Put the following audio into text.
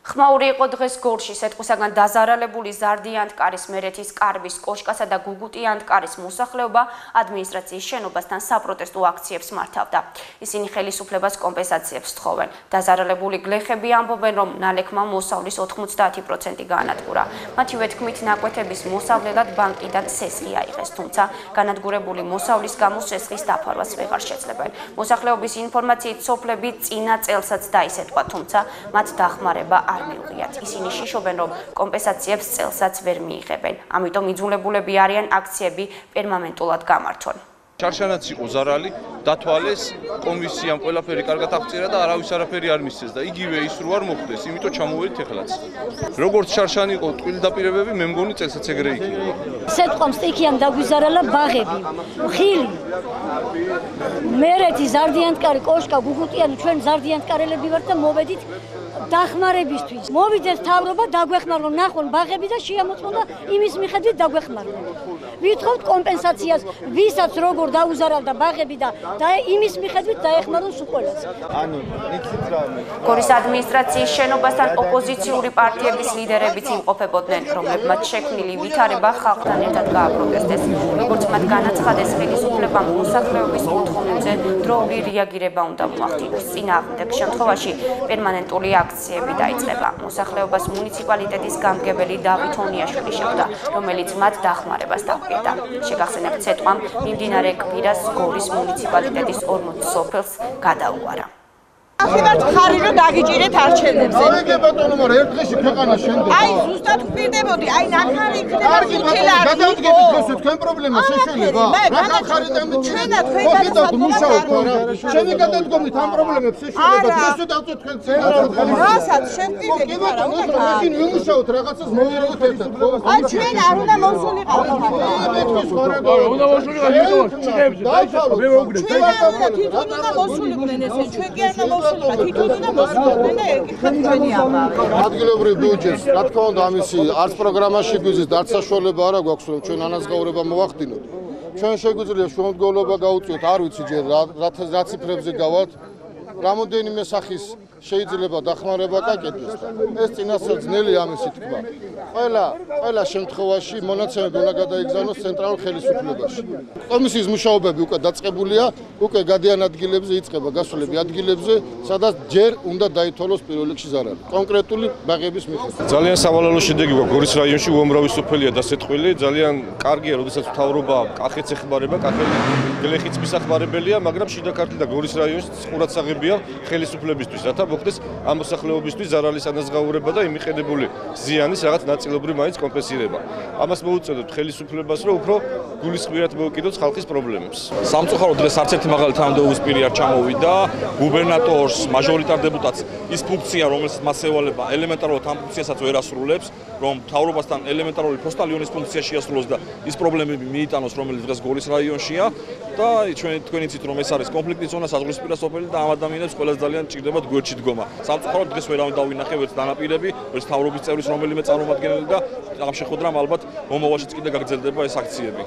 ხმაური იყო დღეს გორში სეტყვისაგან დაზარალებული ზარდიანთკარის მერეთის კარვის კოშკასა და გუგუტიანთკარის მოსახლეობა ადმინისტრაციის შენობასთან საპროტესტო აქციებს მართავდა. ისინი ხელისუფლებას კომპენსაციებს სთხოვენ. დაზარალებული გლეხები ამბობენ, რომ ნალექმა მოსავლის 90% გაანადგურა. მათივე თქმით, ნაკვეთების მოსავლელად ბანკიდან სესხი აიღეს, თუმცა განადგურებული მოსავლის გამო სესხის დაფარვას ვეღარ შეძლებენ. მოსახლეობის ინფორმაციით სოფლები წინა წელსაც დაისეტყვა, თუმცა მათ დახმარება არ მიუღიათ. ისინი შიშობენ, რომ კომპენსაციებს წელსაც ვერ მიიღებენ. ამიტომ იძულებულები არიან აქციები პერმანენტულად გამართონ. Ჩარშანაც იყო ზარალი, დათვალეს, კომისიამ ყველაფერი კარგად აღწერა და არავის არაფერი არ მისცეს და იგივე ის რო არ მოხდეს, იმიტომ ჩამოვედით ეხლაც. როგორც ჩარშანი იყო ტყილი დაპირებები, მე მგონი წელსაც ეგრე იქნება. სეტყვამ სტიქიამ დაგვიზარალა ბაღები, ხილი. მერეთი ზარდიანთკარი კოშკა გუგუტიანი ჩვენ ზარდიანთკარელები ვართ და მოვედით დახმარებისთვის. მოვიდეს მთავრობა დაგვეხმარონ, ნახონ ბაღები და შეამოწმონ და იმის მიხედვით დაგვეხმარონ. ვითხოვთ კომპენსაციას, ვისაც როგორ დაუზარალდა ბაღები და იმის მიხედვით დაეხმარონ სულ ყველას. ანუ იცით რა მე. გორის ადმინისტრაციის შენობასთან ოპოზიციური პარტიების ლიდერებიც იმყოფებოდნენ, რომლებმაც შექმნილი ვითარება ხალხთან ერთად გააპროტესტეს. როგორც მათ განაცხადეს, ხელისუფლებამ მოსახლეობის მოთხოვნებზე დროული რეაგირება უნდა მოახდინოს. წინააღმდეგ შემთხვევაში პერმანენტული აქციები დაიწყება. მოსახლეობას მუნიციპალიტეტის გამგებელი დავით ონიაშვილი შეხვდა, რომელიც მათ დახმარებას დაუპირდა. შეგახსენებთ, სეტყვამ მიმდინარე კვირას გორის მუნიციპალიტეტის 40 სოფელს გადაუარა. ახლა ხარი რომ დაგიჭირეთ არჩევნებზე. აი ბატონო, მაგრამ ერთ დღეში ქვეყანა შენდება. აი ზუსტად ვპირდებოდი, აი ნახარი იქნება ხუთილარი. გადავდგებით დღეს თქვენ პრობლემა შეშველება. რა ხარი დამეჩვენა ჩვენა თქვენ გადასახადოთ რა. შენ გადადგომით ამ პრობლემებს შეშველება. დღეს დავწოთ თქვენ ცენტრალურ რასაც შენ პირდებით არა უნდა მაშინ ვიმუშაოთ რაღაცას მოვიაროთ ერთად ხო? აი ჩვენ არ უნდა მოსულიყავით. მეთქვის ხო რა უნდა მოსულიყავით ჩიტებზე. მე მოგდე. ჩვენ არ უნდა თვითონ უნდა მოსულიყვნენ ესე ჩვენ კი არ უნდა თვითონ უნდა მოსულიყვნენ და ეკითხეთ ჩვენი ამბავი. ადგილობრივ ბიუჯეტს, რა თქმა უნდა, ამისი არც პროგრამაში გვიზის, არც საშუალება არ აქვს, რომ ჩვენ ანაზღაურება მოვახდინოთ. ჩვენ შეგვიძლია შემოდგომლობა გავუწიოთ, არ ვიცი ჯერ რა ციფრებზე გავალთ. რამოდენიმე სახის შეიძლება დახმარება გაკეთდეს და ეს წინასწარ ძნელი ამისი თქვა. ყველა შემთხვევაში მონაცემები უნდა გადაიგზავნოს ცენტრალურ ხელისუფლებაში. კომისიის მუშაობები უკვე დაწყებულია, უკვე გადიან ადგილებზე იწყება გასვლები ადგილებზე, სადაც ჯერ უნდა დაითვალოს პირველ რიგში ზარალი. კონკრეტული ბაღების მიხედვით. ძალიან სავალალო შედეგი გვაქვს გორის რაიონში, უამრავი სოფელია დასეტყვილი, ძალიან კარგია, როდესაც მთავრობა კახეთს ეხმარება, კახეთი გლეხიც მისახმარებელია, მაგრამ შიდა ქართლი და გორის რაიონში ყურადსაღებია ხელისუფლებისთვის, რათა მოხდეს ამ მოსახლეობისთვის ზარალის ანაზღაურება და იმიყენებული ზიანის რაღაც ნაწილობრივ მაინც კომპენსირება. ამას მოუწოდოთ ხელისუფლებას, რომ უფრო გულისხმიერად მოუკიდოს ხალხის პრობლემებს. სამწუხაროდ დღეს არც ერთი მაღალი თანამდებობის პირი არ ჩამოვიდა. გუბერნატორს, მაჟორიტარ დეპუტატს ის ფუნქცია, რომელსაც მას ევალება, ელემენტარულად ამ ფუნქციასაც ვერ ასრულებს, რომ მთავრობასთან ელემენტარული პოსტალიონის ფუნქცია შეასრულოს და ის პრობლემები მიიტანოს, რომელიც დღეს გორის რაიონშია და თქვენ იცით, რომ ეს არის კონფლიქტის ზონა, საზღვრისპირა სოფელი და ამ ადამიანებს ყველას ძალიან ჭირდებათ გვერდში დგომა. სამწუხაროდ დღეს ვერავინ დავინახე, ვერც დანაპირები, ვერც მთავრობის წევრის რომელიმე წარმომადგენელი და ამ შეხვედრამ ალბათ მომავალშიც კიდე გაგრძელდება ეს აქციები.